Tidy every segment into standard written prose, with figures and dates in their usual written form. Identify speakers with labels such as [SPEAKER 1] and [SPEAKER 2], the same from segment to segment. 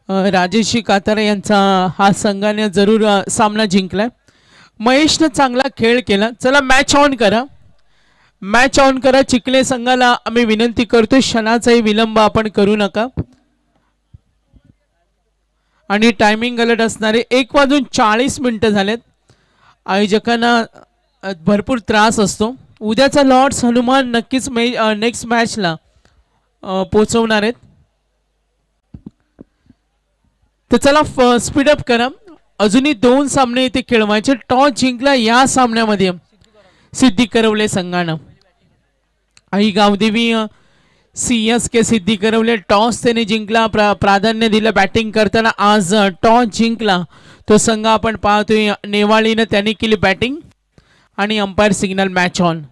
[SPEAKER 1] राजेश कातारे यांचा हा संघाने जरूर सामना जिंकलाय। महेशने चांगला खेळ केला। चला मॅच ऑन करा, मॅच ऑन करा। चिखले संघाला आम्ही विनंती करतो क्षणाचाही विलंब आपण करू नका आणि टायमिंग अलर्ट असणारे 1:40 झालेत। आयोजकांना भरपूर त्रास असतो। उद्याचा लॉर्ड्स हनुमान नक्कीच नेक्स्ट मॅचला पोहोचवणार आहेत। तर चला स्पीड अप करा, अजूनही 2 सामने इथे खेळवायचे। टॉस जिंकला या सामन्यामध्ये सिद्धी करवले संघानं। आई गावदेवी CSK सिद्धी करवले टॉस त्याने जिंकला, प्राधान्य दिलं बॅटिंग करताना। आज टॉस जिंकला तो संघ आपण पाहतोय। नेवाळीनं त्याने केली बॅटिंग आणि अंपायर सिग्नल मॅच ऑन।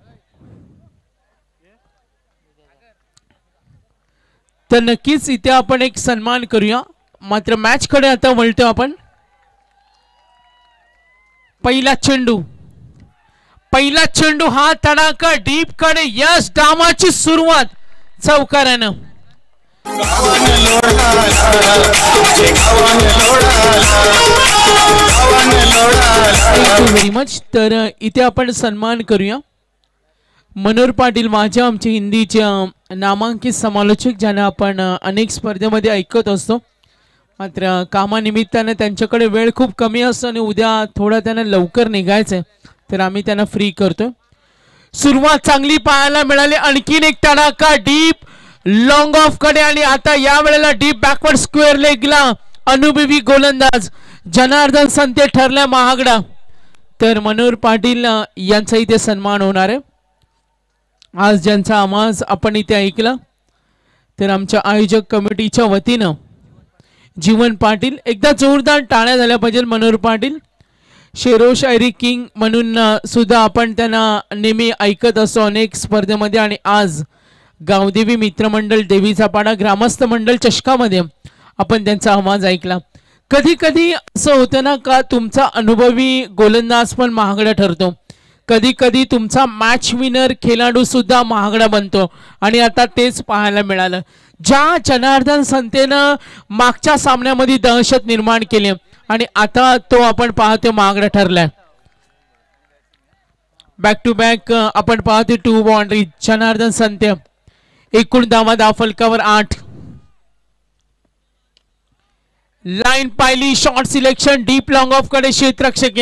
[SPEAKER 1] तर नक्कीच इथे आपण एक सन्मान करूया। मात्र मॅच कडे आता वळतो आपण। पहिला चेंडू हा तडाखा डीप कडे, यश डामाची सुरुवात चौकारानं। Very much. तर इथे आपण सन्मान करूया मनोहर पाटील, माझ्या आमचे हिंदीच्या नामांकित समालोचक, ज्यांना आपण अनेक स्पर्धेमध्ये ऐकत असतो। मात्र कामानिमित्ताने त्यांच्याकडे वेळ खूप कमी असतो आणि उद्या थोडा त्यांना लवकर निघायचंय, तर आम्ही त्यांना फ्री करतो। सुरुवात चांगली पाहायला मिळाली। आणखीन एक तडाखा डीप लॉंग ऑफ कडे आणि आता या वेळेला डीप बॅकवर्ड स्क्वेअर लेगला अनुभवी गोलंदाज जनार्दन संते ठरला महागडा। तर मनोहर पाटील यांचा इथे सन्मान होणार आहे। आज ज्यांचा आवाज आपण इथे ऐकला तर आमच्या आयोजक कमिटीच्या वतीनं जीवन पाटील, एकदा जोरदार टाळ्या झाल्या पाहिजे। मनोहर पाटील शेरो शायरी किंग म्हणून सुद्धा आपण त्यांना नेहमी ऐकत असतो अनेक स्पर्धेमध्ये। आणि आज गावदेवी मित्रमंडळ देवीचा पाडा ग्रामस्थ मंडळ चषकामध्ये आपण त्यांचा आवाज ऐकला। कधी कधी असं होतं ना का तुमचा अनुभवी गोलंदाज पण महागडा ठरतो, कधी कधी तुमचा मॅच विनर खेळाडू सुद्धा महागडा बनतो आणि आता तेच पाहायला मिळालं। ज्या जनार्दन संतेनं मागच्या सामन्यामध्ये दहशत निर्माण केली आणि आता तो आपण पाहतो महागडा ठरलाय। बॅक टू बॅक आपण पाहतो 2 बाउंड्री जनार्दन संते। एकूण धावा फलकावर 8। लाईन पाहिली, short selection deep long of कडे क्षेत्ररक्षक।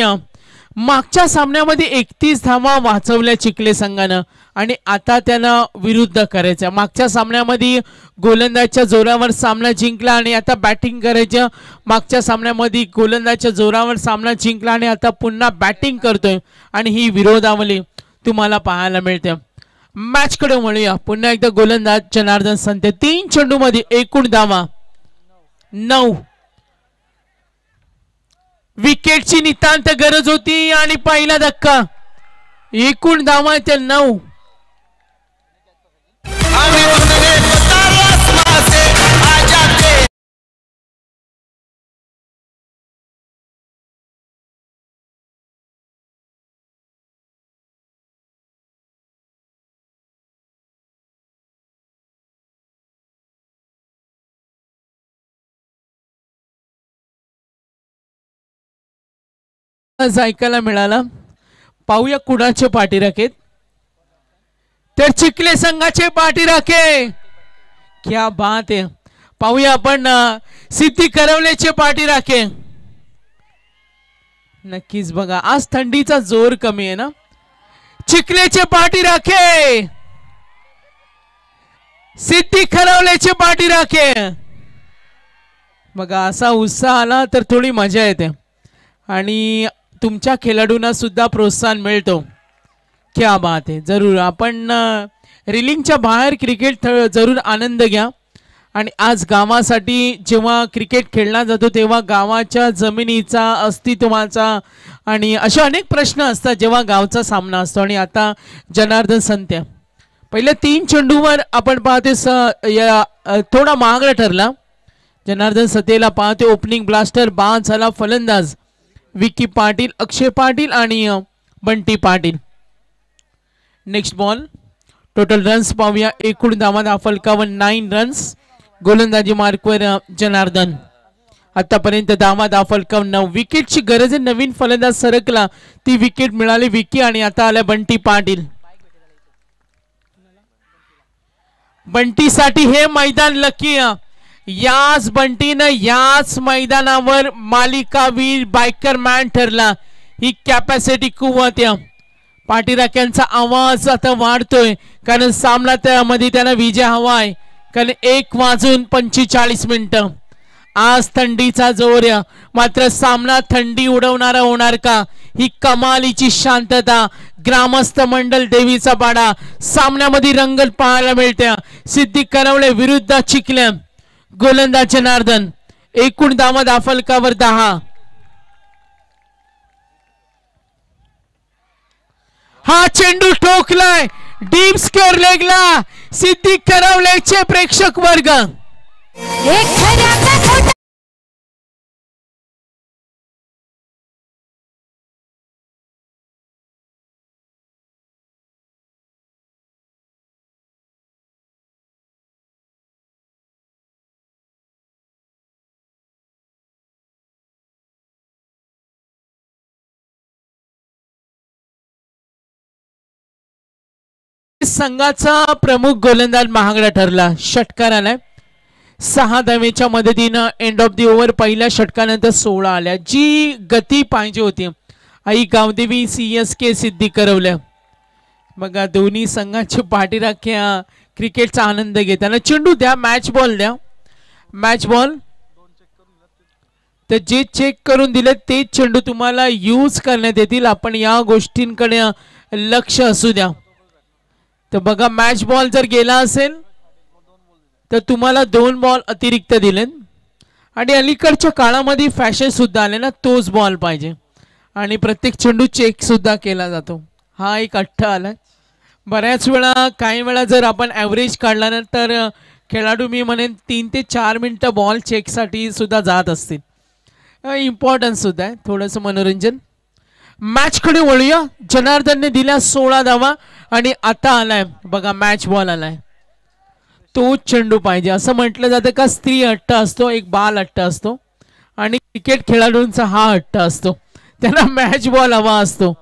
[SPEAKER 1] मागच्या सामन्यामध्ये 31 धावा वाचवल्या चिखले संघानं आणि आता त्यांना विरुद्ध करायचं। मागच्या सामन्यामध्ये गोलंदाजच्या जोरावर सामना जिंकला आणि आता बॅटिंग करायचं। मागच्या सामन्यामध्ये गोलंदाजच्या जोरावर सामना जिंकला आणि आता पुन्हा बॅटिंग करतोय आणि ही विरोधावली तुम्हाला पाहायला मिळते। मॅच कडे वळूया। पुन्हा एकदा गोलंदाज जनार्दन संते। 3 चेंडूमध्ये एकूण धावा 9। विकेटची नितांत गरज होती आणि पहिला धक्का। एकूण धावा त्या 9। ऐकायला मिळाला। पाहूया कुणाचे पाठीराखे। तर चिखले संघाचे पाठीराखे, क्या बात आहे। पाहूया आपण सिद्धी करवलेचे पाठीराखे। नक्कीच बघा आज थंडीचा जोर कमी आहे ना। चिखलेचे पाठीराखे, सिद्धी करवलेचे पाठीराखे। बघा असा उत्साह आला तर थोडी मजा येते आणि तुमच्या खेळाडूंना सुद्धा प्रोत्साहन मिळतो। क्या बात आहे। जरूर आपण रिलिंगच्या बाहेर क्रिकेट जरूर आनंद घ्या। आणि आज गावासाठी जेव्हा क्रिकेट खेळला जातो तेव्हा गावाच्या जमिनीचा अस्तित्वाचा आणि अशा अनेक प्रश्न असतात जेव्हा गावचा सामना असतो। आणि आता जनार्दन संते पहिल्या 3 चेंडूवर आपण पाहते थोडा महागडा ठरला। जनार्दन संतेला पाहते ओपनिंग ब्लास्टर बाद झाला। फलंदाज विकी पाटील, अक्षय पाटील आणि Bunty Patil. Next ball. Total runs पाहूया। एकूण धावा फलकावर 9 रन्स। गोलंदाजी मार्कवर जनार्दन। आतापर्यंत धावा फलकावून विकेटची गरज आहे. नवीन फलंदाज सरकला ती विकेट मिळाली विकी आणि आता आला बंटी पाटील. बंटीसाठी हे मैदान लकी. याच बंटीनं याच मैदानावर मालिकावीर बायकर मॅन ठरला. ही कॅपॅसिटी कुवत या पाठीराख्यांचा आवाज आता वाढतोय कारण सामना त्यामध्ये त्याला विजय हवाय. कारण 1:45 आज थंडीचा जोर या मात्र सामना थंडी उडवणारा होणार का? ही कमालीची शांतता ग्रामस्थ मंडल देवीचा पाडा सामन्यामध्ये रंगत पाहायला मिळते. सिद्धी करवले विरुद्ध चिखले. गोलंदाज जनार्दन. एकूण धावा फलकावर 10. हा चेंडू ठोकलाय डीप स्कोर लेगला. सिद्धी करवलेचे प्रेक्षक वर्ग संघाचा प्रमुख गोलंदाज महागडा ठरला. षटकार आलाय 6 धावेच्या मदतीनं एंड ऑफ द ओव्हर. पहिल्या षटकानंतर 16 आल्या. जी गती पाहिजे होती आई गावदेवी CSK सिद्धी करवल्या. बघा दोन्ही संघाचे पाठीराख्या क्रिकेटचा आनंद घेताना. चेंडू द्या मॅच बॉल द्या. मॅच बॉल तर जे चेक करून दिले ते चेंडू तुम्हाला यूज करण्यात येतील. आपण या गोष्टींकडे लक्ष असू द्या. तर बघा मॅच बॉल जर गेला असेल तर तुम्हाला 2 बॉल अतिरिक्त दिले. आणि अलीकडच्या काळामध्ये फॅशन सुद्धा आले ना तोच बॉल पाहिजे. आणि प्रत्येक चेंडू चेक सुद्धा केला जातो. हा एक अठ्ठ आलाय. बऱ्याच वेळा काही वेळा जर आपण ॲव्हरेज काढला ना तर खेळाडू मी म्हणेन 3 ते 4 मिनिटं बॉल चेकसाठी सुद्धा जात असतील. इम्पॉर्टन्स सुद्धा आहे थोडंसं मनोरंजन. मॅचकडे वळूया. जनार्दनने दिल्या 16 धावा आणि आता आलाय बघा मॅच बॉल आलाय. तो चेंडू पाहिजे असं म्हटलं जातं का स्त्री हट्ट असतो एक बाल हट्ट असतो आणि क्रिकेट खेळाडूंचा हा हट्ट असतो. त्यांना मॅच बॉल हवा असतो.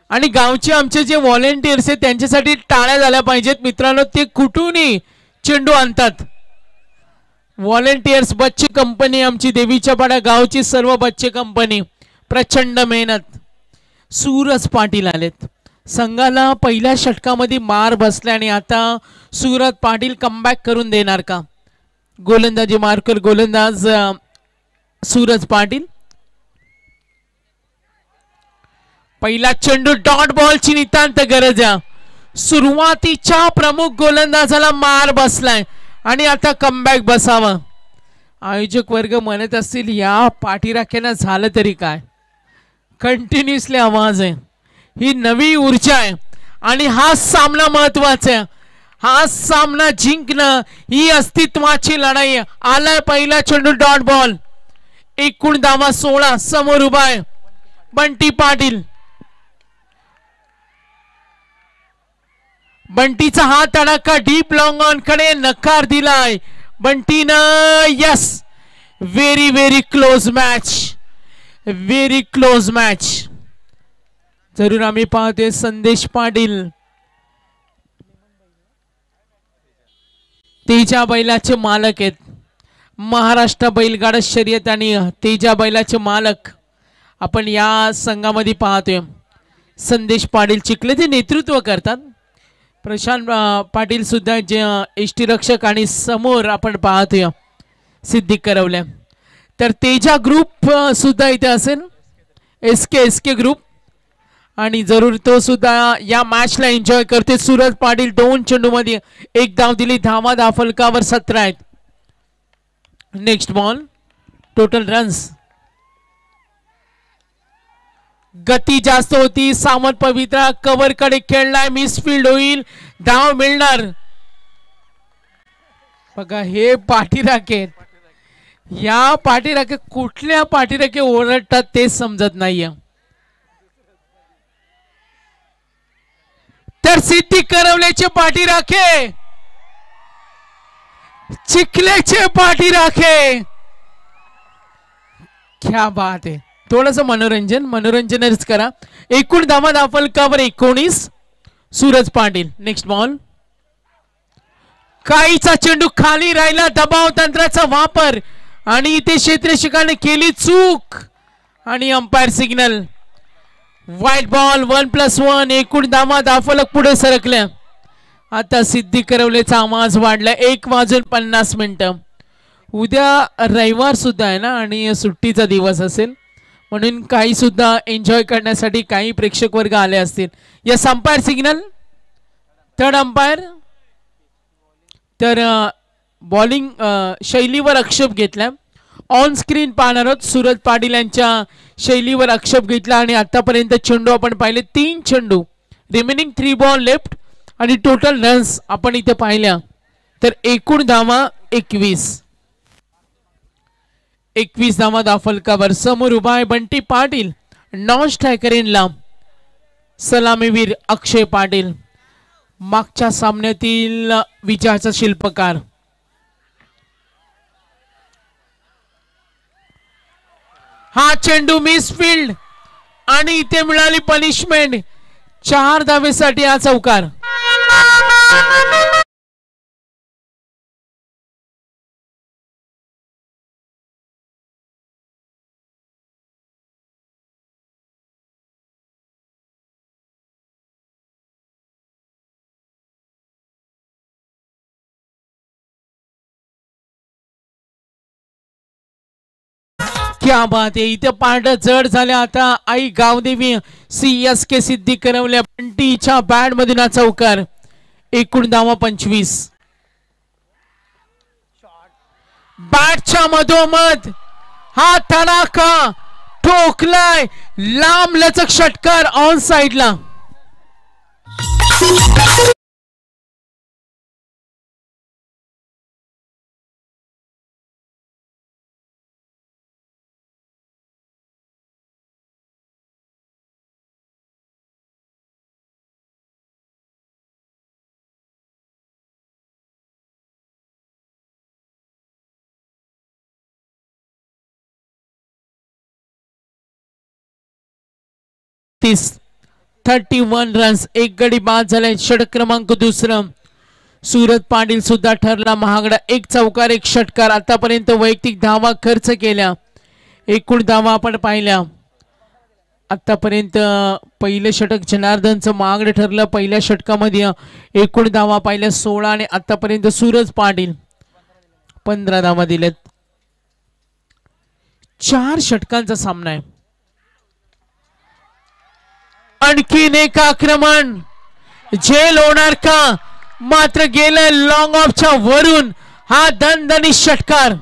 [SPEAKER 1] आणि गावचे आमचे जे व्हॉलेंटियर्स आहेत त्यांच्यासाठी टाळ्या झाल्या पाहिजेत मित्रांनो. ते कुठूनही चेंडू आणतात. व्हॉलेंटियर्स बच्चे कंपनी आमची देवीच्या पाड्या गावची सर्व बच्चे कंपनी प्रचंड मेहनत. सूरज पाटील आलेत. संघाला पहिल्या षटकामध्ये मार बसला आणि आता सूरज पाटील कमबॅक करून देणार का? गोलंदाजी मार्कर गोलंदाज सूरज पाटील. पहिला चेंडू डॉट बॉलची नितांत गरज आहे. सुरुवातीच्या प्रमुख गोलंदाजाला मार बसलाय आणि आता कमबॅक बसावं. आयोजक वर्ग म्हणत असतील या पाठीराख्यांना झालं तरी काय. कंटिन्युअसली आवाज आहे. ही नवी ऊर्जा आहे आणि हा सामना महत्वाचा आहे. हा सामना जिंकणं ही अस्तित्वाची लढाई. आलाय पहिला चेंडू डॉट बॉल. एकूण धावा 16. समोर उभा आहे बंटी पाटील. बंटीचा हा तडाखा डीप लॉंग ऑन कडे नकार दिलाय बंटीनं. Yes very very close match. Very close match. जरूर आम्ही पाहतोय संदेश पाटील तेजा बैलाचे मालक आहेत. महाराष्ट्र बैलगाडा शर्यत आणि तेजा बैलाचे मालक आपण या संघामध्ये पाहतोय. संदेश पाटील चिखले ते नेतृत्व करतात. प्रशांत पाटील सुद्धा जे एसटी रक्षक आणि समोर आपण पाहतोय सिद्धी करवल्या. तर तेजा ग्रुप सुद्धा इथे असेल. एसके ग्रुप आणि जरूर तो सुद्धा या मॅचला एन्जॉय करते. सूरज पाटील 2 चेंडूमध्ये 1 धाव दिली. धावा फलकावर 17 आहेत. Next ball. टोटल रन्स गती जास्त होती. सामंत पवित्रा कव्हर कडे खेळलाय. मिसफील्ड होईल. धाव मिळणार. बघा हे पाठीराखे या पाठीराखे कुठल्या पाठीराखे ओरडतात ते समजत नाहीये. तर सिद्धी करवल्याचे पाठीराखे चिखलेचे पाठी राखे. क्या बात आहे. थोडस मनोरंजनच करा. एकूण धावा फलकावर 19. सूरज पाटील. Next ball. काहीचा चेंडू खाली राहिला. दबाव तंत्राचा वापर आणि इथे क्षेत्ररक्षकाने केली चूक आणि अंपायर सिग्नल. White ball 1+1. एकूण धावा फलक पुढे सरकल्या. आता सिद्धी करवलेचा आवाज वाढला. 1:50. उद्या रविवार सुद्धा आहे ना आणि सुट्टीचा दिवस असेल म्हणून काही सुद्धा एन्जॉय करण्यासाठी काही प्रेक्षक वर्ग आले असतील. Yes umpire signal. Third umpire. तर बॉलिंग शैलीवर आक्षेप घेतला. ऑन स्क्रीन पाहणार आहोत. सूरज पाटील यांच्या शैलीवर आक्षेप घेतला आणि आतापर्यंत चेंडू आपण पाहिले 3 चेंडू. रिमेनिंग 3 बॉल लेफ्ट आणि टोटल रन्स आपण इथे पाहिल्या तर एकूण धावा 21. 21 धावा फलकावर. समोर उभा आहे Bunty Patil. Non striker in लांब सलामीवीर अक्षय पाटील. मागच्या सामन्यातील विजयाचा शिल्पकार. हा चेंडू मिस फील्ड आणि इथे मिळाली पनिशमेंट. 4 धावेसाठी हा चौकार. क्या बात आहे. इथे पारड जड झाल्या. आता आई गावदेवी CSK सिद्धी करवल्या. बंटीच्या बॅट मधून हा चौकार. एकूण धावा 25. बॅटच्या मधोमध हा तडाखा ठोकलाय. लांब लचक षटकार ऑन साइडला. तीस 31 रन्स. एक गडी बाद झाले. षटक क्रमांक 2. सूरज पाटील सुद्धा ठरला महागडा. 1 चौकार 1 षटकार. आतापर्यंत वैयक्तिक धावा खर्च केल्या. एकूण धावा आपण पाहिल्या. आतापर्यंत पहिलं षटक जनार्दनचं महागडं ठरलं. पहिल्या षटकामध्ये एकूण धावा पाहिल्या 16 आणि आतापर्यंत सूरज पाटील 15 धावा दिल्यात. 4 षटकांचा सामना आहे. आणखीन एक आक्रमण. झेल होणार का. मात्र गेलं लॉंग ऑफच्या वरून. हा दणदणीत षटकार.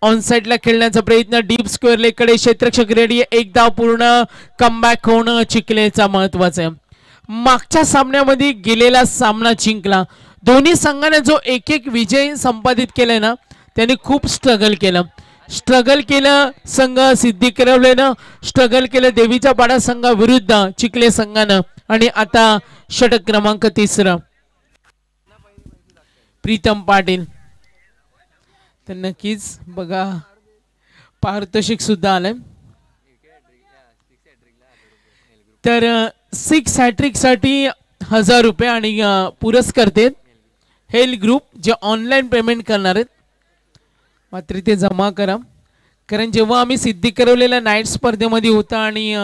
[SPEAKER 1] ऑन साइडला खेळण्याचा प्रयत्न, डीप स्क्वेअर लेगकडे क्षेत्ररक्षक रेडी, एक धाव पूर्ण, कमबॅक होणं चिखलेचा महत्वाचं आहे. मागच्या सामन्यामध्ये गेलेला सामना जिंकला, दोन्ही संघाने जो एक एक विजय संपादित केलाय ना त्यांनी खूप स्ट्रगल केलं. संघ सिद्धी करवलेनं स्ट्रगल केलं देवीचा पाडा संघाविरुद्ध चिखले संघानं. आणि आता षटक क्रमांक 3 प्रीतम पाटील. तर नक्कीच बघा पारितोषिक सुद्धा आलंय. तर 6 हॅट्रिक साठी 1000 रुपये आणि पुरस्कर्ते हेल ग्रुप जे ऑनलाईन पेमेंट करणार आहेत मात्र ते जमा करा. कारण जेव्हा आम्ही सिद्धी करवलेल्या नाईट स्पर्धेमध्ये होता आणि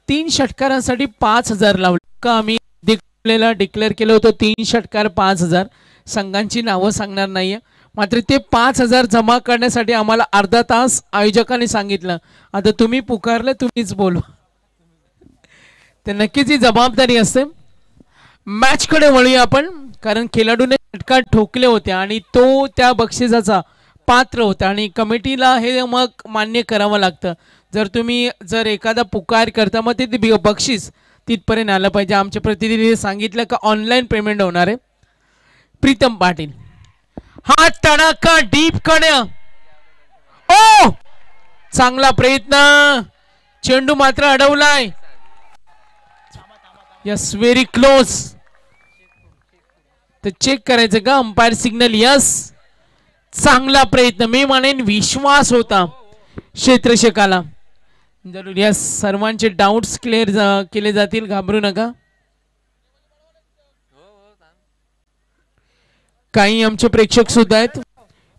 [SPEAKER 1] 3 षटकारांसाठी 5000 लावले का आम्ही डिक्लेअर केलं होतं. 3 षटकार 5000. संघांची नावं सांगणार नाहीये मात्र ते 5000 जमा करण्यासाठी आम्हाला अर्धा तास आयोजकांनी सांगितलं. आता तुम्ही पुकारलं तुम्हीच बोलवा. तर नक्कीच ही जबाबदारी असते. मॅच कडे वळूया आपण कारण खेळाडूने षटकार ठोकले होते आणि तो त्या बक्षिसाचा पात्र होता आणि कमिटीला हे मग मान्य करावं लागतं. जर एखादा पुकार करता मग ते बक्षीस तिथपर्यंत आलं पाहिजे. आमच्या प्रतिनिधीने सांगितलं का ऑनलाईन पेमेंट होणार आहे. प्रीतम पाटील हा तडाखा डीप कडे, ओ चांगला प्रयत्न, चेंडू मात्र अडवलाय. Yes very close. तर चेक करायचं का अंपायर सिग्नल. यस चांगला प्रयत्न, मी म्हणेन विश्वास होता क्षेत्ररक्षकाला. जरूर यस सर्वांचे डाऊट्स क्लिअर केले जातील, घाबरू नका. काही आमचे प्रेक्षक सुद्धा आहेत.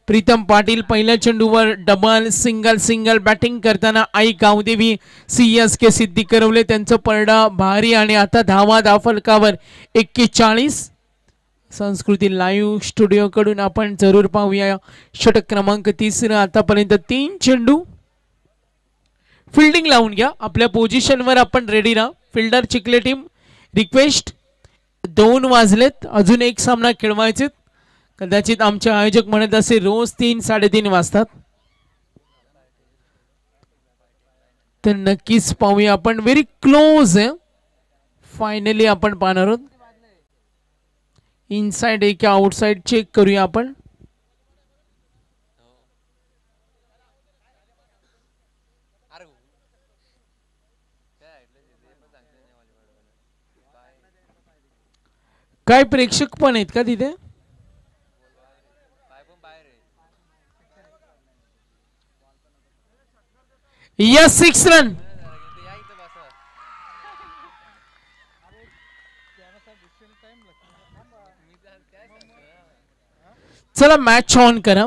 [SPEAKER 1] प्रीतम पाटील पहिल्या चेंडूवर डबल सिंगल बॅटिंग करताना आई गावदेवी CSK सिद्धी करवले त्यांचं परडा भारी आणि आता धावा फलकावर 41. संस्कृती लाईव्ह स्टुडिओ कडून आपण जरूर पाहूया षटक क्रमांक 3. आतापर्यंत 3 चेंडू. फिल्डिंग लावून घ्या आपल्या पोझिशनवर, आपण रेडी राहा. Fielder Chikhale team request. 2 वाजलेत, अजून एक सामना खेळवायचे. कदाचित आमचे आयोजक म्हणत असे रोज 3-3:30 वाजतात. तर नक्कीच पाहूया आपण. व्हेरी क्लोज आहे. फायनली आपण पाहणार आहोत. इनसाइड आहे की आउटसाइड चेक करूया आपण. काय प्रेक्षक पण आहेत का तिथे. Yes 6 run. चला मॅच ऑन करा,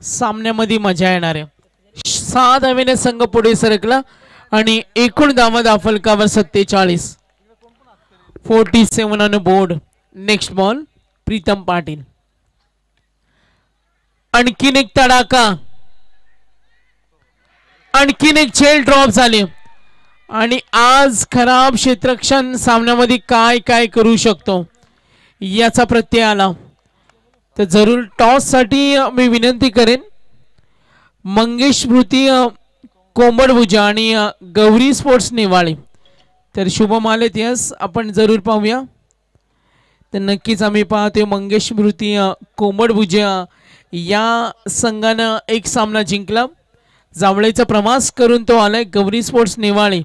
[SPEAKER 1] सामन्यामध्ये मजा येणार आहे. 6 धावेने संघ पुढे सरकला आणि एकूण धावा फलकावर 47. 47 on board. Next ball Pritam Patil. आणखीन एक तडाखा, आणखीन एक झेल ड्रॉप झाले आणि आज खराब क्षेत्ररक्षण सामन्यामध्ये काय काय करू शकतो याचा प्रत्यय आला. तर जरूर टॉस साठी मी विनंती करेन मंगेश स्मृती कोंबडभुजा आणि गौरी स्पोर्ट्स नेवाळे. तर शुभम आलेत. यस आपण जरूर पाहूया. तर नक्कीच आम्ही पाहतोय मंगेश स्मृती कोंबडभुजा या संघानं एक सामना जिंकला. जावळेचा प्रवास करून तो आलाय. गौरी स्पोर्ट्स नेवाळे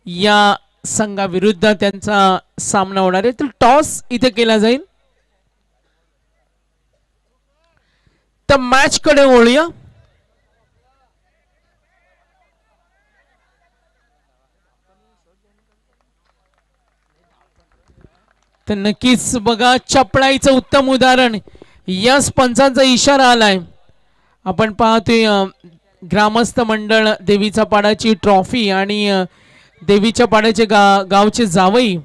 [SPEAKER 1] या संघाविरुद्ध त्यांचा सामना होणार आहे. तर टॉस इथे केला जाईल. तर मॅच कडे वळूया. तर नक्कीच बघा चपळाईचं उत्तम उदाहरण. यस पंचांचा इशारा आलाय. आपण पाहतोय ग्रामस्थ मंडळ देवीचा पाडाची ट्रॉफी आणि देवीच्या पाड्याचे गावचे जावई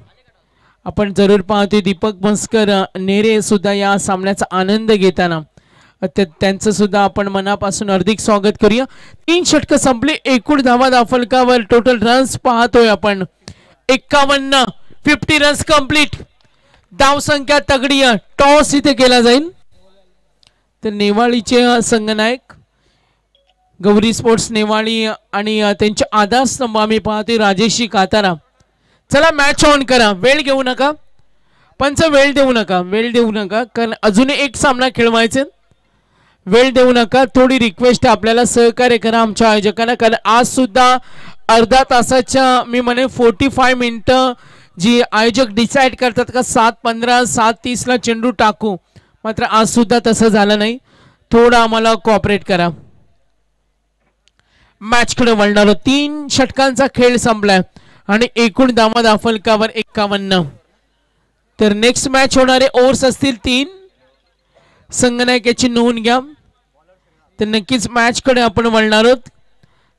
[SPEAKER 1] आपण जरूर पाहतोय. दीपक म्हस्कर नेरे सुद्धा या सामन्याचा आनंद घेताना त्यांचं सुद्धा आपण मनापासून हार्दिक स्वागत करूया. 3 षटक संपली. एकूण धावा फलकावर टोटल रन्स पाहतोय आपण 51. 50 रन्स कंप्लीट. धाव संख्या तगडी. टॉस इथे केला जाईल. तर नेवाळीचे संघनायक गौरी स्पोर्ट्स नेवाळी आणि त्यांचे आधारस्तंभ आम्ही पाहतोय राजेशी कातारा. चला मॅच ऑन करा, वेळ घेऊ नका पंच, वेळ देऊ नका कारण अजून एक सामना खेळवायचे. वेळ देऊ नका, थोडी रिक्वेस्ट आहे आपल्याला, सहकार्य करा आमच्या आयोजकांना कारण आज सुद्धा अर्धा तासाच्या मी म्हणे 45 मिनिटं जी आयोजक डिसाईड करतात का 7:15 7:30 चेंडू टाकू, मात्र आज सुद्धा तसं झालं नाही. थोडं आम्हाला कोऑपरेट करा. मॅच कडे वळणार. 3 षटकांचा खेळ संपलाय आणि एकूण धावा फलकावर 51. तर नेक्स्ट मॅच होणारे ओव्हर्स असतील 3. संगणकाची नोंद घ्या. तर नक्कीच मॅच कडे आपण वळणार आहोत.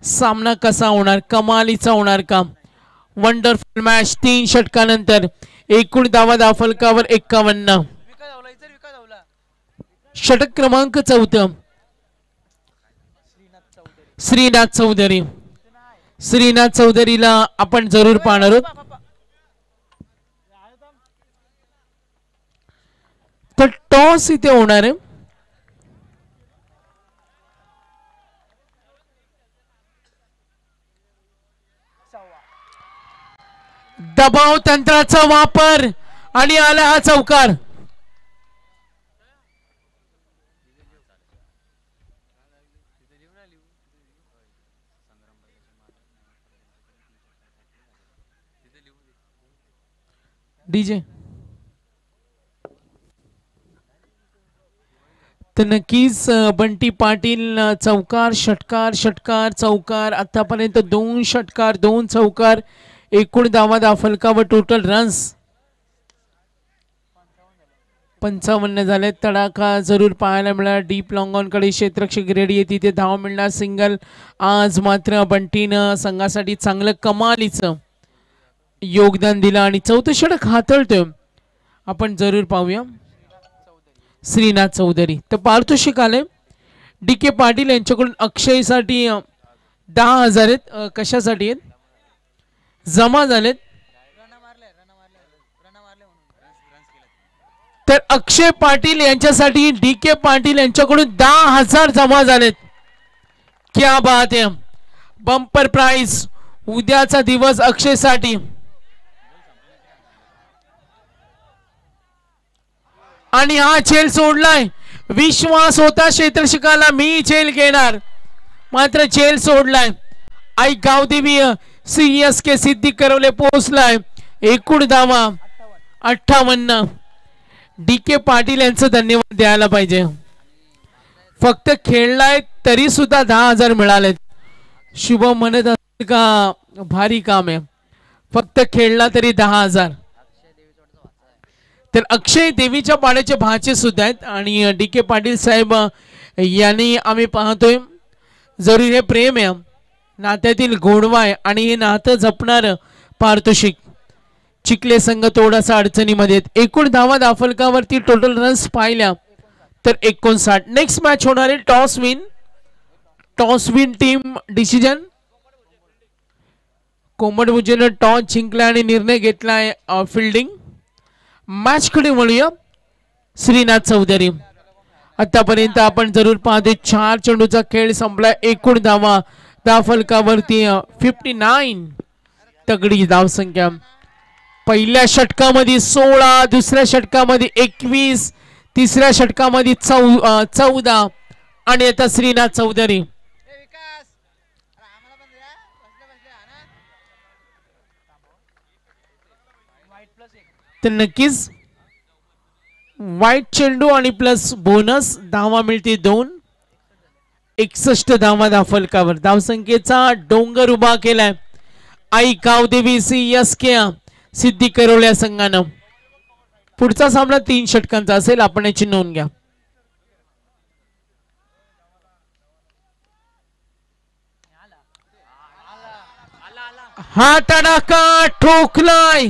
[SPEAKER 1] सामना कसा होणार, कमालीचा होणार का? Wonderful match. 3 षटकानंतर एकूण धावा फलकावर 51. षटक क्रमांक 4 श्रीनाथ चौधरी. श्रीनाथ चौधरीला आपण जरूर पाहणार आहोत. तर टॉस इथे होणार आहे. दबाव तंत्राचा वापर आणि आला हा चौकार. डीजे तर नक्कीच बंटी पाटील चौकार षटकार षटकार चौकार आतापर्यंत 2 षटकार 2 चौकार एकूण धावा फलकावर टोटल रन्स 55 झाले. तडाखा जरूर पाहायला मिळाला. डीप लॉंग ऑन कडे क्षेत्ररक्षक रेडी आहे, तिथे धाव मिळणार सिंगल. आज मात्र बंटीनं संघासाठी चांगलं कमालीचं योगदान दिलं आणि 4थं षटक हाताळतोय. आपण जरूर पाहूया. श्रीनाथ चौधरी. तर पारितोषिक आले DK पाटील यांच्याकडून अक्षयसाठी 10,000 आहेत. कशासाठी आहेत? जमा झालेत. तर अक्षय पाटील यांच्यासाठी DK पाटील यांच्याकडून 10,000 जमा झालेत. क्या बात आहे. बंपर प्राइस उद्याचा दिवस अक्षयसाठी. आणि हा झेल सोडलाय. विश्वास होता क्षेत्ररक्षकाला मी झेल घेणार, मात्र झेल सोडलाय. आई गावदेवी CSK सिद्धी करवले पोहोचलाय. एकूण धावा 58. DK पाटील यांचं धन्यवाद द्यायला पाहिजे. फक्त खेळलाय तरी सुद्धा 10,000 मिळालेत. शुभ म्हणत असेल का भारी काम आहे. फक्त खेळला तरी 10,000. तर अक्षय देवीच्या पाड्याचे भाचे सुद्धा आहेत आणि DK पाटील साहेब यांनी आम्ही पाहतोय जरूर हे प्रेम आहे, नात्यातील गोडवा आहे आणि हे नातं जपणार पारितोषिक. चिखले संघ थोडासा अडचणीमध्ये. एकूण धावा फलकावरती टोटल रन्स पाहिल्या तर 59. नेक्स्ट मॅच होणार आहे टॉस विन टीम डिसिजन. कोमडभुजेनं टॉस जिंकला आणि निर्णय घेतलाय फिल्डिंग. मॅच कडे वळूया. श्रीनाथ चौधरी. आतापर्यंत आपण जरूर पाहतोय 4 चेंडूचा खेळ संपला. एकूण धावा फलकावरती 59. तगडी धावसंख्या. पहिल्या षटकामध्ये 16, दुसऱ्या षटकामध्ये 21, तिसऱ्या षटकामध्ये 14 आणि आता श्रीनाथ चौधरी. तर नक्कीच वाईट चेंडू आणि प्लस बोनस धावा मिळते 2. 61 धावा फलकावर. धावसंख्येचा डोंगर उभा केलाय आई गावदेवी CSK सिद्धी करवल्या संघानं. पुढचा सामना 3 षटकांचा असेल, आपण याची नोंद घ्या. हा तडाखा ठोकलाय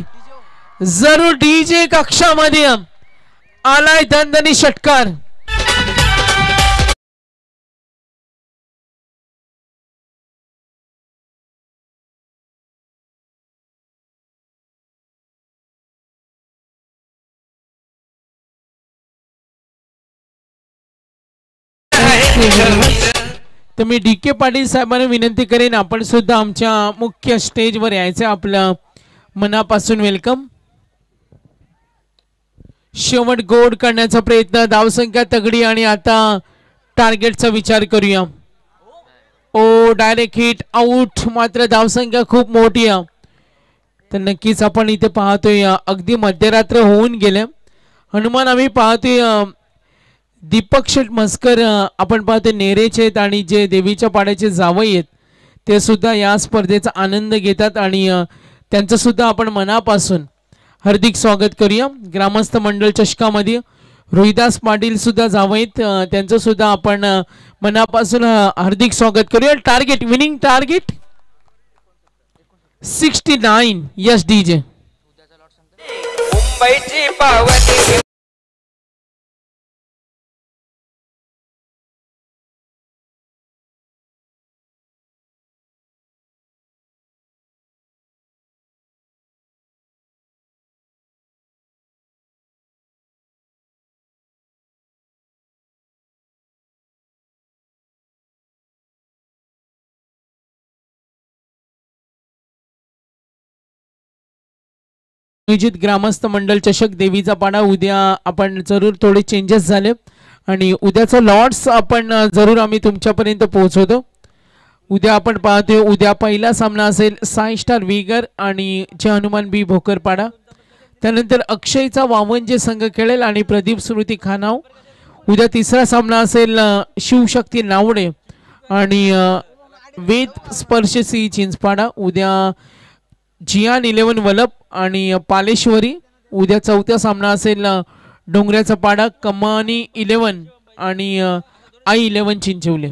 [SPEAKER 1] जरूर डीजे कक्षामध्ये आलाय दणदणी षटकार. तर मी डी के पाटील साहेबांना विनंती करेन आपण सुद्धा आमच्या मुख्य स्टेजवर यायचं. आपलं मनापासून वेलकम. शेवट गोड करण्याचा प्रयत्न, धावसंख्या तगडी आणि आता टार्गेटचा विचार करूया. ओ डायरेक्ट हिट आउट, मात्र धावसंख्या खूप मोठी आहे. तर नक्कीच आपण इथे पाहतोय अगदी मध्यरात्र होऊन गेले. हनुमान आम्ही पाहतोय दीपक शेठ मस्कर आपण पाहतोय नेरेचे आहेत आणि जे देवीच्या पाड्याचे जावई आहेत ते सुद्धा या स्पर्धेचा आनंद घेतात आणि त्यांचं सुद्धा आपण मनापासून हार्दिक स्वागत करूया. ग्रामस्थ मंडळ चषकामध्ये रोहिदास पाटील सुद्धा जावईत, त्यांचं सुद्धा आपण मनापासून हार्दिक स्वागत करूया. Target winning target 69. Yes DJ.
[SPEAKER 2] मुंबईची पावती
[SPEAKER 1] नियोजित ग्रामस्थ मंडळ चषक देवीचा पाडा उद्या आपण जरूर थोडे चेंजेस झाले आणि उद्याचा लॉट्स आपण जरूर आम्ही तुमच्यापर्यंत पोहोचवतो. उद्या आपण पाहतोय उद्या पहिला सामना असेल साई स्टार विगर आणि जे हनुमान बी भोकरपाडा. त्यानंतर अक्षयचा वामनजे संघ खेळेल आणि प्रदीप स्मृती खानाव. उद्या तिसरा सामना असेल शिवशक्ती नावडे आणि वेद स्पर्श सी चिंचपाडा. उद्या जियान 11 वलप आणि पालेश्वरी. उद्या चौथा सामना असेल डोंगऱ्याचा पाडा कमानी 11 आणि आई 11 चिंचवले.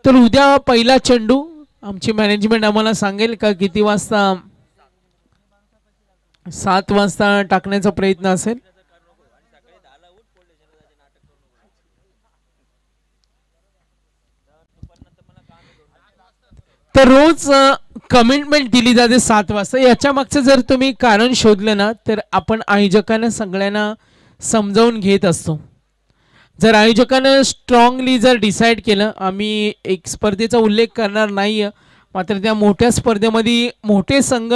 [SPEAKER 1] तर उद्या पहिला चेंडू आमची मॅनेजमेंट आम्हाला सांगेल का किती वाजता. 7 वाजता टाकण्याचा प्रयत्न असेल. तर रोज कमिटमेंट दिली जाते 7 वाजता. याच्या मागचं जर तुम्ही कारण शोधलं ना तर आपण आयोजकांना सगळ्यांना समजावून घेत असतो. जर आयोजकांना स्ट्रॉंगली जर डिसाईड केलं, आम्ही एक स्पर्धेचा उल्लेख करणार नाही मात्र त्या मोठ्या स्पर्धेमध्ये मोठे संघ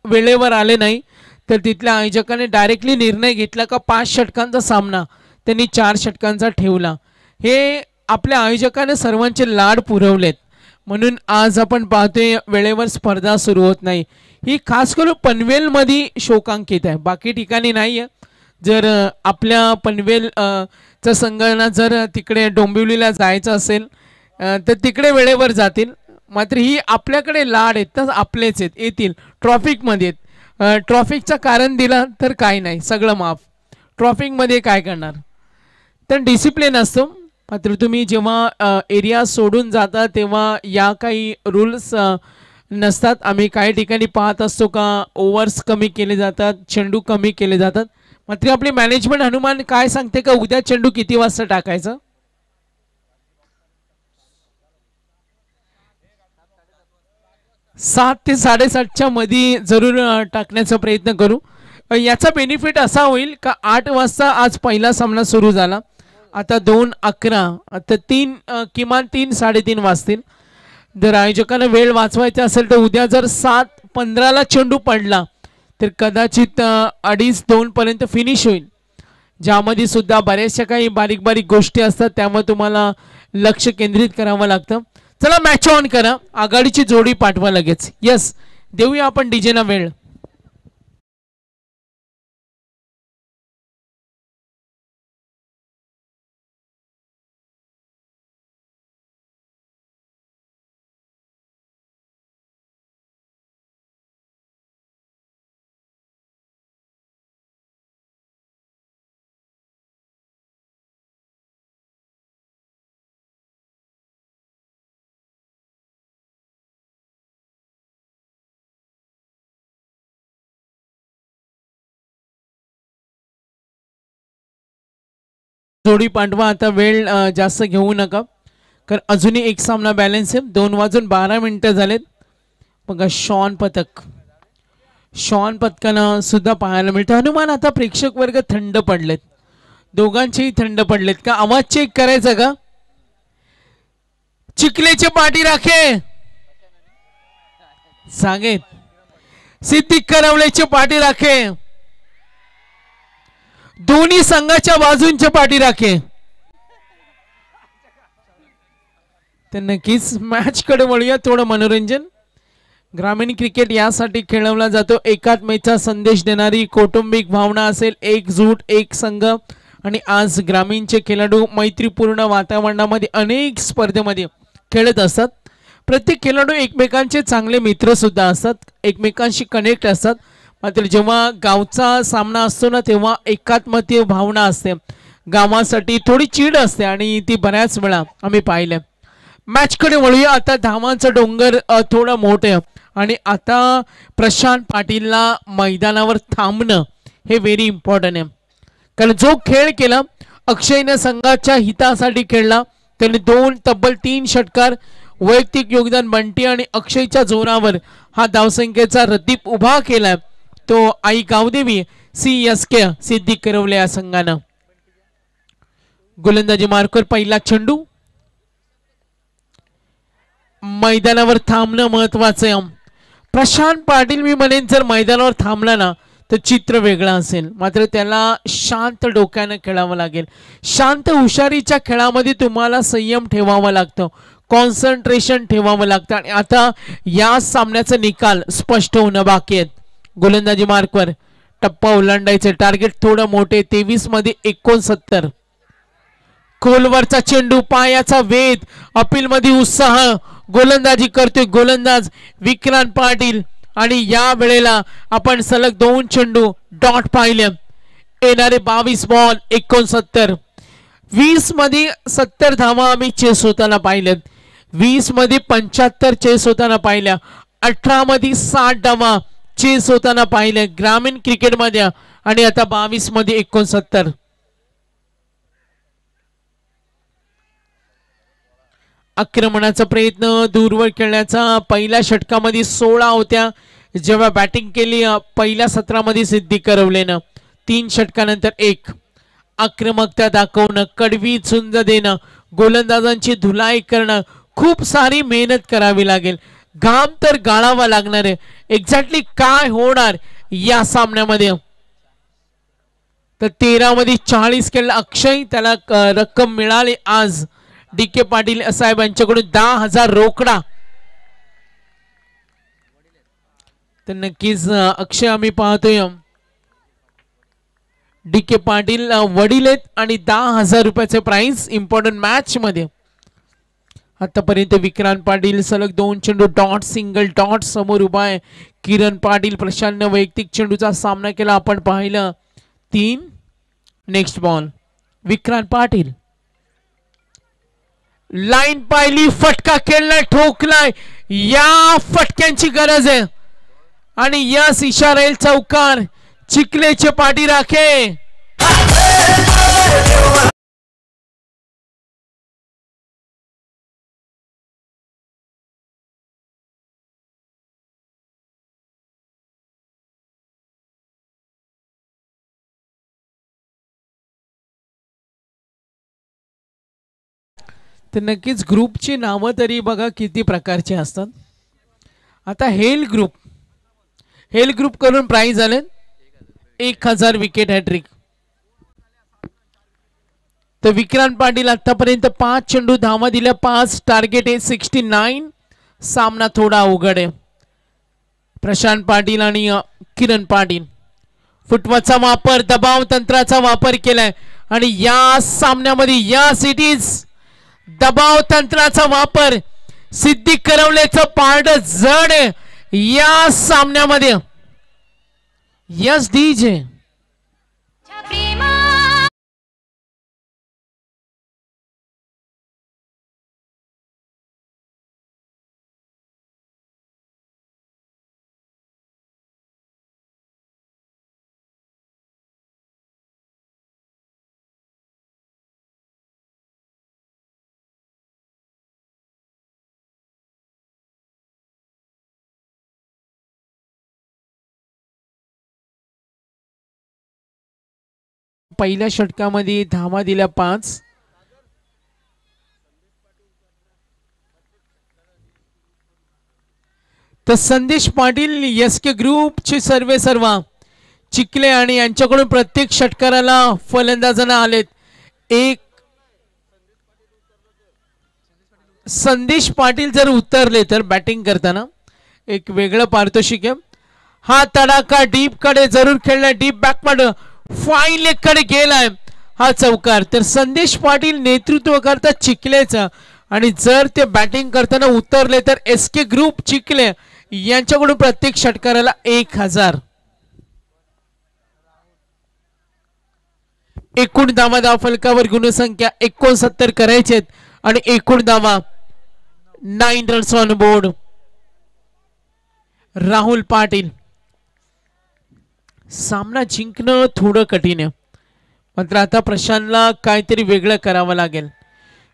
[SPEAKER 1] वेळेवर आले नाही तर तिथल्या आयोजकांनी डायरेक्टली निर्णय घेतला का 5 षटकांचा सामना त्यांनी 4 षटकांचा ठेवला. हे आपल्या आयोजकांनी सर्वांचे लाड पुरवलेत म्हणून आज आपण पाहतोय वेळेवर स्पर्धा सुरू होत नाही. ही खास करून पनवेलमध्ये शोकांकित आहे, बाकी ठिकाणी नाही आहे. जर आपल्या पनवेल चा संघांना जर तिकडे डोंबिवलीला जायचं असेल तर तिकडे वेळेवर जातील. मात्र ही आपल्याकडे लाड आहेत तर आपलेच आहेत, येतील ट्रॉफिकमध्ये आहेत. ट्रॉफिकचं कारण दिलं तर काय नाही, सगळं माफ. ट्रॉफिकमध्ये काय करणार. तर डिसिप्लिन असतो. मात्र तुम्ही जेव्हा एरिया सोडून जाता तेव्हा या काही रूल्स नसतात. आम्ही काही ठिकाणी पाहत असतो का ओव्हर्स कमी केले जातात, चेंडू कमी केले जातात. मात्र आपली मॅनेजमेंट हनुमान काय सांगते का उद्या चेंडू किती वाजता टाकायचं. 7 ते 7:30च्या मध्ये जरूर टाकण्याचा प्रयत्न करू. याचा बेनिफिट असा होईल का 8 वाजता आज पहिला सामना सुरू झाला, आता 2:11 आता 3 किमान 3 3:30 वाजतील. जर आयोजकांना वेळ वाचवायचा असेल तर उद्या जर 7:15ला चेंडू पडला तर कदाचित 2:30 पर्यंत फिनिश होईल, ज्यामध्ये सुद्धा बऱ्याचशा काही बारीक बारीक गोष्टी असतात त्यामुळे तुम्हाला लक्ष केंद्रित करावं लागतं. चला मॅच ऑन करा, आघाडीची जोडी पाठवा लगेच. यस देऊया आपण डीजेना वेळ. जोडी पाठवा, आता वेळ जास्त घेऊ नका कारण अजूनही एक सामना बॅलन्स आहे. 2:12 झालेत. बघा शॉन पथकानं सुद्धा पाहायला मिळतं. हनुमान आता प्रेक्षक वर्ग थंड पडलेत, दोघांचेही थंड पडलेत का. आवाज चेक करायचा का. चिखलेचे पाठी राखे सांगेत सिद्दीक करवलेचे पाठी राखे दोन्ही संघाच्या बाजूंचे पाठी राखे तर नक्कीच मॅच कडे वळूया. थोडं मनोरंजन. ग्रामीण क्रिकेट यासाठी खेळवला जातो एकात्मतेचा संदेश देणारी कौटुंबिक भावना असेल, एकजूट एक संघ. आणि आज ग्रामीणचे खेळाडू मैत्रीपूर्ण वातावरणामध्ये अनेक स्पर्धेमध्ये खेळत असतात. प्रत्येक खेळाडू एकमेकांचे चांगले मित्र सुद्धा असतात, एकमेकांशी कनेक्ट असतात. मात्र जेव्हा गावचा सामना असतो ना तेव्हा एकात्मतीय भावना असते, गावासाठी थोडी चीड असते आणि ती बऱ्याच वेळा आम्ही पाहिलं. मॅच कडे वळूया. आता धावांचा डोंगर थोडा मोठं आहे आणि आता प्रशांत पाटीलला मैदानावर थांबणं हे व्हेरी इम्पॉर्टंट आहे. कारण जो खेळ केला अक्षयने संघाच्या हितासाठी खेळला. त्याने तब्बल 3 षटकार, वैयक्तिक योगदान बंटी आणि अक्षयच्या जोरावर हा धावसंख्येचा रदीप उभा केलाय. तो आई गावदेवी CSK सिद्दीक करवले या संघानं. गोलंदाजी मार्कवर पहिला चेंडू. मैदानावर थांबणं महत्वाचं आहे. प्रशांत पाटील मी म्हणेन जर मैदानावर थांबला ना तर चित्र वेगळं असेल. मात्र त्याला शांत डोक्यानं खेळावं लागेल. शांत हुशारीच्या खेळामध्ये तुम्हाला संयम ठेवावा लागतो, कॉन्सन्ट्रेशन ठेवावं लागतं. आणि आता या सामन्याचा निकाल स्पष्ट होणं बाकी आहेत. गोलंदाजी मार्कवर टप्पा ओलांडायचे. टार्गेट थोडं मोठे. 23 मध्ये 69. खोलवरचा चेंडू, पायाचा वेध, अपील मध्ये उत्साह. गोलंदाजी करतोय गोलंदाज विक्रांत पाटील. आणि या वेळेला आपण सलग 2 चेंडू डॉट पाहिले. येणारे 22 बॉल 69. 20 मध्ये 70 धावा आम्ही चेस होताना पाहिल्यात. 20 मध्ये 75 चेस होताना पाहिल्या. 18 मध्ये 60 धावा चेस होताना पाहिले ग्रामीण क्रिकेटमध्ये. आणि आता 22 मध्ये 69. आक्रमणाचा प्रयत्न दूरवर खेळण्याचा. पहिल्या षटकामध्ये 16 होत्या जेव्हा बॅटिंग केली पहिल्या सत्रामध्ये सिद्दीक करवलेनं. 3 षटकानंतर 1. आक्रमकता दाखवणं, कडवी झुंज देणं, गोलंदाजांची धुलाई करणं, खूप सारी मेहनत करावी लागेल. घाम तर गाळावा लागणार आहे. एक्झॅक्टली काय होणार या सामन्यामध्ये. तर 13 मध्ये 40 केलं अक्षय. त्याला रक्कम मिळाली आज DK पाटील साहेब यांच्याकडून 10,000 रोकडा. तर नक्कीच अक्षय आम्ही पाहतोय DK पाटील वडील आहेत आणि 10,000 रुपयाचे प्राइस इम्पॉर्टंट मॅच मध्ये. आतापर्यंत विक्रांत पाटील सलग 2 चेंडू डॉट, सिंगल डॉट समोर उभा आहे. किरण पाटील प्रशांतने वैयक्तिक चेंडूचा सामना केला आपण पाहिलं. 3. Next ball Vikrant Patil. Line पाहिली, फटका खेळलाय, ठोकलाय. या फटक्यांची गरज आहे आणि यस इशारा येईल चौकार. चिखलेचे पाठी राखे. तर नक्कीच ग्रुपची नावं तरी बघा किती प्रकारची असतात. आता हेल ग्रुप करून प्राइज आले 1000 विकेट हॅट्रिक. तर विक्रांत पाटील आतापर्यंत 5 चेंडू धावा दिल्या, 5. टार्गेट आहे 69. सामना थोडा अवघड आहे. प्रशांत पाटील आणि किरण पाटील फुटवाचा वापर, दबाव तंत्राचा वापर केलाय आणि या सामन्यामध्ये या सिटीज दबाव तंत्राचा वापर. सिद्दीक करवलेचं पारड जड आहे या सामन्यामध्ये. Yes DJ. पहिल्या षटकामध्ये धावा दिल्या 5. तर संदेश पाटील एस के ग्रुपचे सर्व चिखले आणि यांच्याकडून प्रत्येक षटकाराला फलंदाजांना आलेत एक. संदेश पाटील जर उतरले तर बॅटिंग करताना एक वेगळं पारितोषिक आहे. हा तडाखा डीप कडे जरूर खेळलाय, डीप बॅक मध्ये फाईन लेग कडे गेलाय हा चौकार. तर संदेश पाटील नेतृत्व करतात चिखलेचं आणि जर ते बॅटिंग करताना उतरले तर एस के ग्रुप चिखले यांच्याकडून प्रत्येक षटकाराला 1000. एकूण धावा फलकावर गुणसंख्या 69 करायचे आणि एकूण धावा 9 runs on board. Rahul Patil सामना जिंकणं थोडं कठीण आहे, मात्र आता प्रशांतला काहीतरी वेगळं करावं लागेल.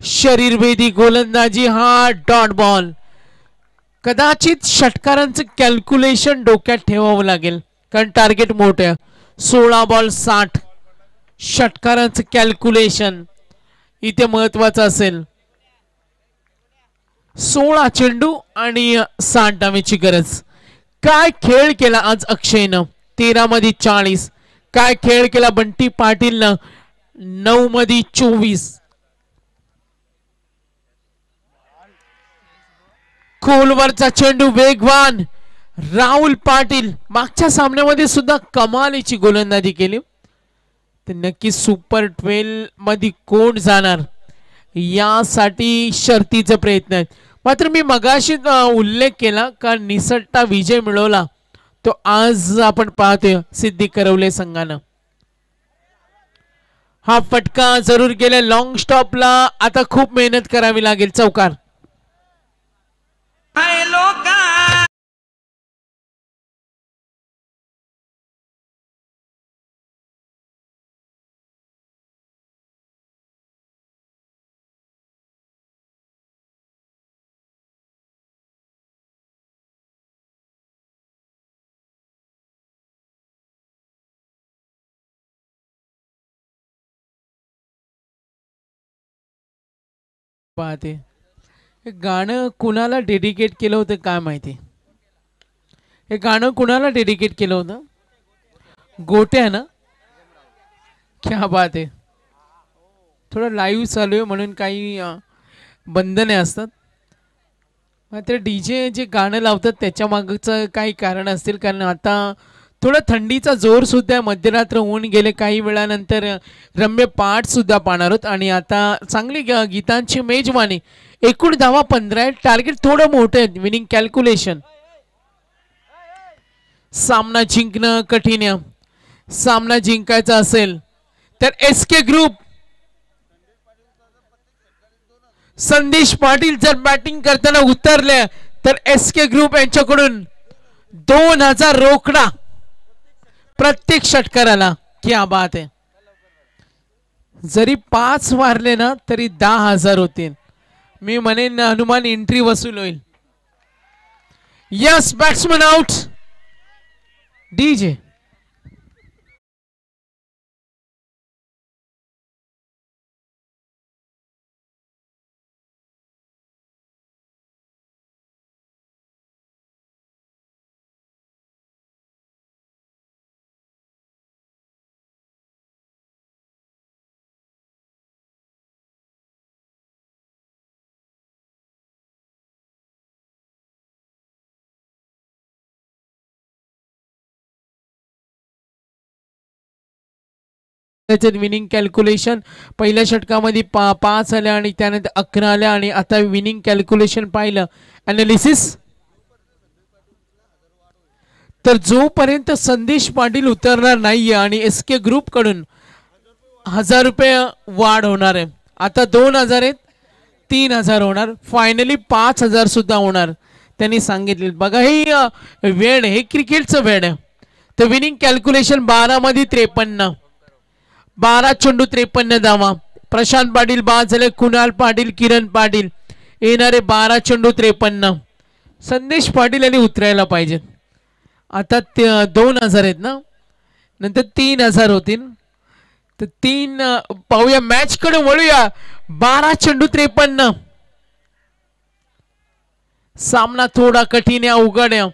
[SPEAKER 1] शरीरभेदी गोलंदाजी, हा डॉट बॉल. कदाचित षटकारांचं कॅल्क्युलेशन डोक्यात ठेवावं लागेल कारण टार्गेट मोठं आहे. 16 बॉल 60. षटकारांचं कॅल्क्युलेशन इथे महत्वाचं असेल. 16 चेंडू आणि 60 धावेची गरज. काय खेळ केला आज अक्षयनं, 13 मध्ये 40. काय खेळ केला बंटी पाटीलनं, 9 मध्ये 24. खोलवरचा चेंडू वेगवान. राहुल पाटील मागच्या सामन्यामध्ये सुद्धा कमालीची गोलंदाजी केली. तर नक्की सुपर 12 मध्ये कोण जाणार यासाठी शर्तीचा प्रयत्न आहे. मात्र मी मगाशी उल्लेख केला का निसटता विजय मिळवला तो आज आपण पाहतोय सिद्धी करवले संघानं. हा फटका जरूर गेला लॉंग स्टॉपला. आता खूप मेहनत करावी लागेल. चौकार. पाहते हे गाणं कुणाला डेडिकेट केलं होतं काय माहिती. हे गाणं कुणाला डेडिकेट केलं होतं. गोट्या ना. क्या बात आहे. थोडं लाईव्ह चालू आहे म्हणून काही बंधने असतात. मात्र डीजे जे गाणं लावतात त्याच्या मागचं काही कारण असतील कारण आता थोडा थंडीचा जोर सुद्धा. मध्यरात्र होऊन गेले, काही वेळानंतर रम्य पाठ सुद्धा पाहणार आहोत आणि आता चांगली गीतांची मेजवानी. एकूण धावा 15 आहे. टार्गेट थोडं मोठं आहे. Winning calculation. सामना जिंकणं कठीण आहे. सामना जिंकायचा असेल तर एस के ग्रुप संदेश पाटील जर बॅटिंग करताना उतरले तर एस के ग्रुप यांच्याकडून 2000 रोकडा प्रत्येक षटकाराला. क्या बात आहे. जरी 5 मारले ना तरी 10,000 होतील. मी म्हणेन हनुमान एंट्री वसूल होईल. Yes batsman out. DJ winning calculation. पहिल्या षटकामध्ये 5 आल्या आणि त्यानंतर 11 आल्या आणि आता विनिंग कॅल्क्युलेशन पाहिलं अनालिसिस तर जोपर्यंत संदेश पाटील उतरणार नाहीये आणि एस के ग्रुप कडून 1000 रुपये वाढ होणार आहे. आता 2000 आहेत, 3000 होणार, फायनली 5000 सुद्धा होणार त्यांनी सांगितले. बघा ही वेळ हे क्रिकेटचं वेळ आहे. तर विनिंग कॅल्क्युलेशन 12 मध्ये 53. 12 चेंडू 53 धावा. प्रशांत पाटील बाद झाले. कुणाल पाटील, किरण पाटील येणारे 12 चेंडू 53. संदेश पाटील यांनी उतरायला पाहिजेत. आता 2000 आहेत ना, नंतर 3000 होतील. तर 3 पाहूया मॅच कडे वळूया. 12 चेंडू 53. सामना थोडा कठीण आहे, अवघड आहे.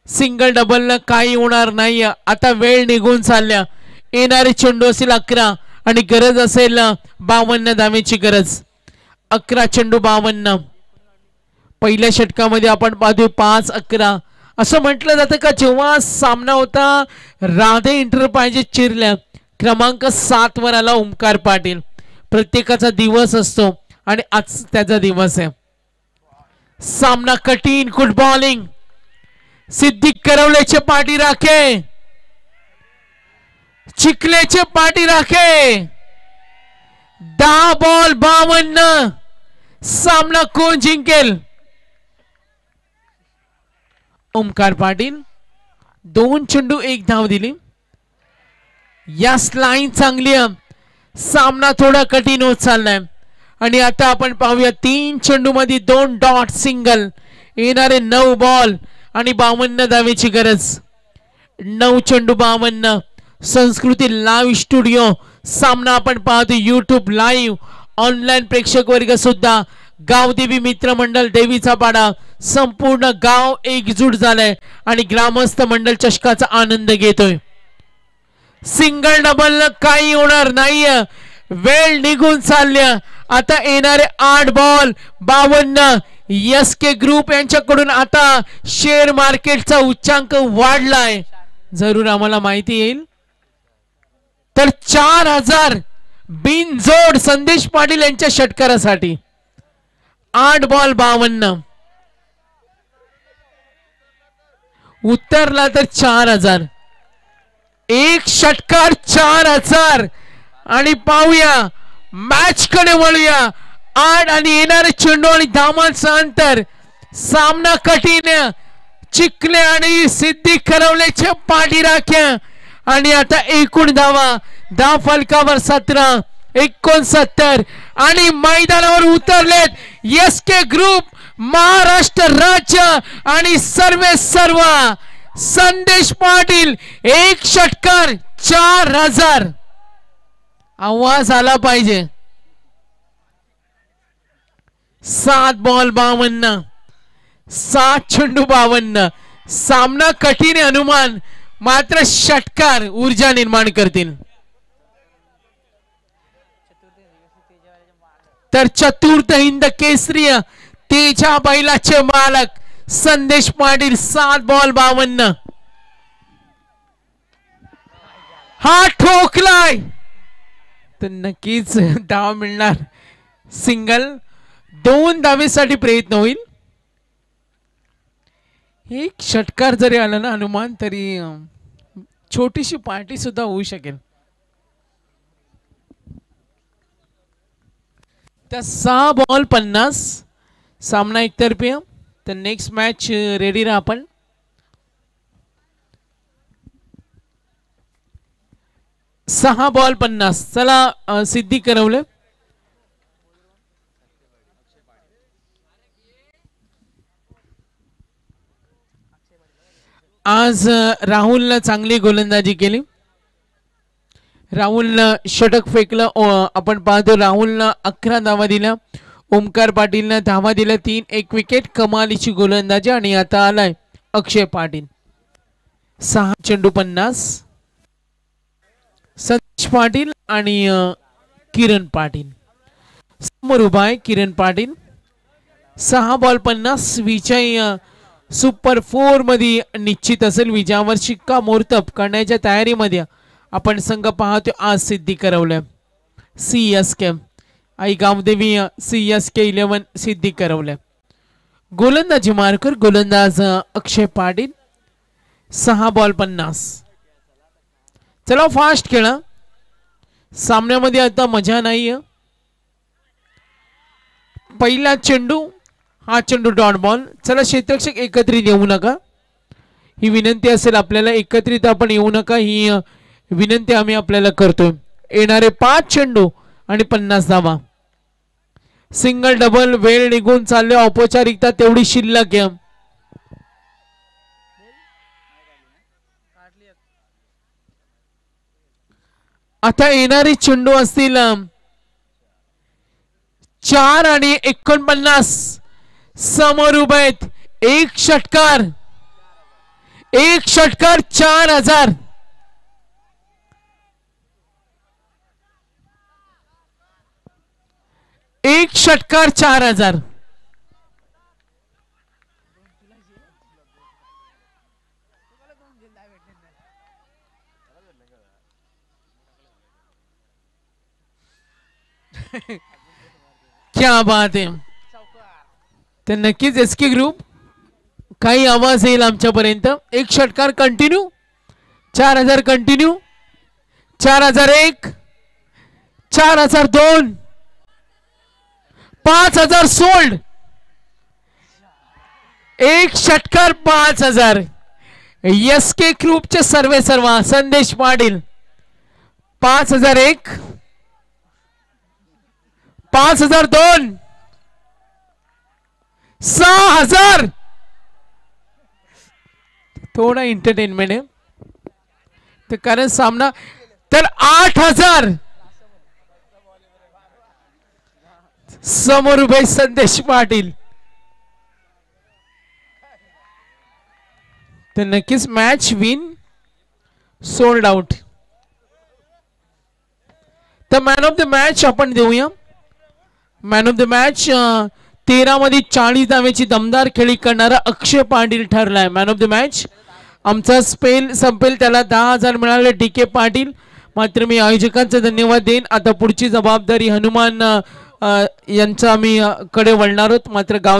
[SPEAKER 1] सिंगल डबल काही होणार नाही. आता वेळ निघून चालल्या. येणारे चेंडू असेल 11 आणि गरज असेल 52 धावेची गरज. 11 चेंडू 52. पहिल्या षटकामध्ये आपण पाहतोय 5-11. असं म्हटलं जातं का जेव्हा सामना होता राधे इंटरप्राइजेस चिरल्या क्रमांक 7 वर आला ओमकार पाटील. प्रत्येकाचा दिवस असतो आणि आज त्याचा दिवस आहे. सामना कठीण. Good bowling. सिद्दीक करवलेचे पाठी राखे, चिखलेचे पाठी राखे. 10 बॉल 52. सामना कोण जिंकेल? ओमकार पाटील. 2 चेंडू 1 धाव दिली. या लाईन चांगली आहे. सामना थोडा कठीण होत चाललाय आणि आता आपण पाहूया 3 चेंडू मध्ये 2 डॉट सिंगल. येणारे 9 बॉल आणि 52 धावेची गरज. 9 चेंडू 52. संस्कृती लाईव्ह स्टुडिओ सामना आपण पाहतो YouTube लाईव्ह. ऑनलाईन प्रेक्षक वर्ग सुद्धा. गावदेवी मित्र मंडळ देवीचा पाडा संपूर्ण गाव एकजूट झालाय आणि ग्रामस्थ मंडळ चषकाचा आनंद घेतोय. सिंगल डबल काही होणार नाहीये. वेळ निघून चालल्या. आता येणारे 8 बॉल 52. SK ग्रुप यांच्याकडून आता शेअर मार्केटचा उच्चांक वाढलाय. जरूर आम्हाला माहिती येईल. तर 4000 बिनजोड संदेश पाटील यांच्या षटकारासाठी. 8 बॉल 52. उतरला तर 4000. एक षटकार 4000. आणि पाहूया मॅच कडे वळूया. 8 आणि येणारे चेंडू आणि धावांचं अंतर. सामना कठीण. चिखले आणि सिद्दीक करवलेचे पाठी राख्या आणि आता एकूण धाव फलकावर 17 69 आणि मैदानावर उतरलेत SK ग्रुप महाराष्ट्र राज्य आणि सर्व संदेश पाटील. एक षटकार 4000. आवाज आला पाहिजे. 7 बॉल 52. 7 चेंडू 52. सामना कठीण आहे अनुमान, मात्र षटकार ऊर्जा निर्माण करतील. तर चतुर्थ हिंद केसरी तेजा बैलाचे मालक संदेश पाटील. 7 बॉल 52. हा ठोकलाय तर नक्कीच धाव मिळणार. सिंगल 2 धावेसाठी प्रयत्न होईल. एक षटकार जरी आला ना अनुमान तरी छोटीशी पार्टी सुद्धा होऊ शकेल. त्या 6 बॉल 50. सामना एकतर्फी. तर नेक्स्ट मॅच रेडी राहा आपण. सहा बॉल 50. चला सिद्दीक करवले. आज राहुलनं चांगली गोलंदाजी केली. राहुलनं षटक फेकलं. आपण पाहतो राहुलनं 11 धावा दिल्या. ओमकार पाटीलनं धावा दिल्या 3. 1 विकेट. कमालीची गोलंदाजी. आणि आता आलाय अक्षय पाटील. 6 चेंडू 50. संदेश पाटील आणि किरण पाटील समोर उभा आहे. किरण पाटील. 6 बॉल 50. विजय सुपर 4 मध्ये निश्चित असेल. विजयावर शिक्कामोर्तब करण्याच्या तयारीमध्ये आपण संघ पाहतो. आज सिद्धी करवलं. CSK आई गावदेवी CSK 11 सिद्धी करवलं. गोलंदाजी मार्कर गोलंदाज अक्षय पाटील. 6 बॉल 50. चला फास्ट खेळा. सामन्यामध्ये आता मजा नाही. पहिला चेंडू. हा चेंडू डॉट बॉल. चला क्षेत्ररक्षक एकत्रित येऊ नका. ही विनंती असेल आपल्याला. एकत्रित आपण येऊ नका ही विनंती आम्ही आपल्याला करतोय. येणारे 5 चेंडू आणि 50 धावा. सिंगल डबल वेळ निघून चालले. औपचारिकता तेवढी शिल्लक आहे. आता येणारे चेंडू असतील 4 आणि 49. समोर उभे आहेत एक षटकार 4000. एक षटकार 4000. क्या बात आहे. तर नक्कीच एसके ग्रुप काही आवाज येईल आमच्यापर्यंत. एक षटकार कंटिन्यू 4000 कंटिन्यू 4001 4002 5000 सोल्ड. एक षटकार 5000. एसके ग्रुपचे सर्वेसर्वा संदेश पाटील 5001 5002 6000. थोडा एंटरटेनमेंट आहे तर कारण सामना. तर 8000 समोर उभे संदेश पाटील. तर नक्कीच मॅच विन सोल्ड आउट. तर मॅन ऑफ द मॅच आपण देऊया. मॅन ऑफ द मॅच 13 मध्ये 40 धावेची दमदार खेळी करणारा अक्षय पाटील ठरलाय मॅन ऑफ द मॅच. आमचा स्पेल संपेल त्याला 10,000 मिळाले DK पाटील. मात्र मी आयोजकांचा धन्यवाद देईन. आता पुढची जबाबदारी हनुमान यांचा आम्ही कडे वळणार आहोत. मात्र गाव